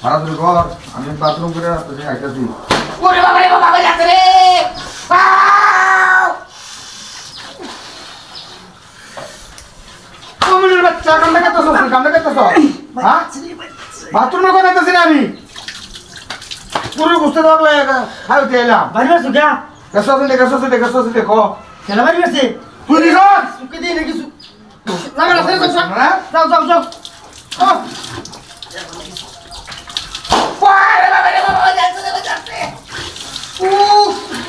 হারাতুরি ঘর আমি বাথরুম করে আসতেছি আইতাছি ওরে বাবা রে বাবা যাচ্ছে রে কমিনের বাচ্চা কামড়ে কাটতেছ হ্যাঁ বাথরুমে কোথায় যাচ্ছি না আমি পুরো বুঝতে পারলে খাই উঠে এলাম বাড়ি আসছো কে গেছো দেখো খেলা বাড়ি আসছে তুই দিস সুকে দিয়ে নাকি লাগা আছে যাও যাও যাও ওরে বাবা রে বাবা যাচ্ছে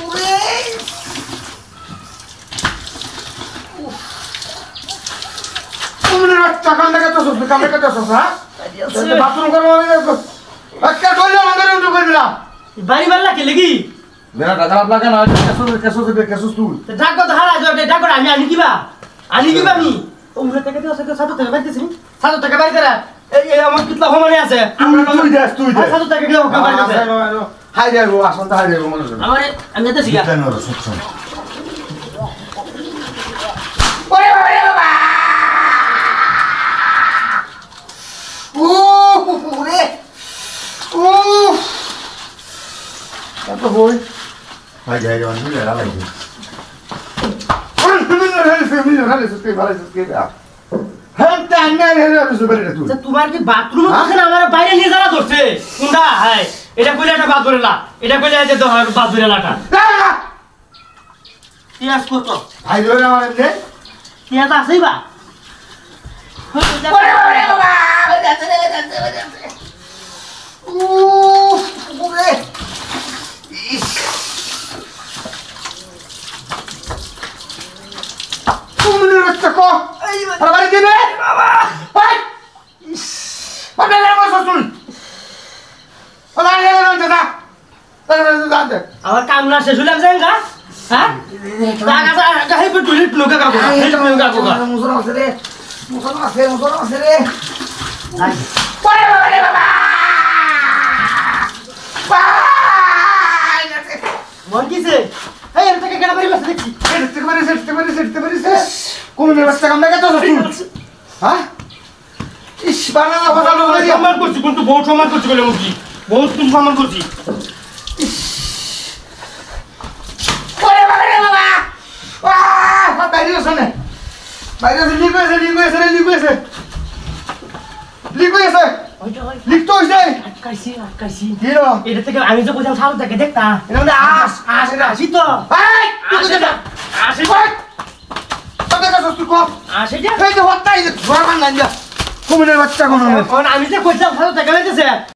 ওরে কমিনের বাচ্চা কামড়ে কাটতেছ হ্যাঁ বাথরুম করবো আমি একটা করলাম আমাদের উঠে করে দিলাম বাড়ি বাড়লা কে লাগি মেরা খারাপ লাগে না কেসো তুই ডাকো তো হারা যাও ডাকো আমি কিবা আমি তোমরা টাকা দিও সাথে 7 টাকা বাইতেছি 7 টাকা বাইতে রা এই আমার কিতলা হমানে আছে তুই দে 7 টাকা দিও ওকে বাইতে হাই যাবো আসন্ত হাই যাবো মনে হয় আমারে আমি যেতে শিখা ওরে বাবা রে বাবা ওরে কত বই হাই যাই যাও আমি লেলা লাগবে তোমার কি বাথরুম আছে না আমার বাইরে নিয়ে যারা ধরছে কোনটা হাই এটা কইলে এটা বাদ ধরেলা এটা কইলে যে বাদ ধরেলাটা পিয়াজ কত পিয়াজ আছেই বা ওরে বাবা রে বাবা যাচ্ছে ওরে আমার কাম না শেষ হইলাম যাই গা হ্যাঁ টাকা টাকা হেপে টয়লেট লোকে কাকো মন কিছে এই এর থেকে কেন বাড়ি বসে দেখছি সম্মান করছি কিন্তু বহুত সম্মান করছি বলে মুখি বহুত তুমি সম্মান করছি এটা থেকে আমি যে বলছিলাম সারো থেকে দেখতা আসি তো কমিনের বাচ্চা কোনো আমি যে কইছিলাম সারো থেকে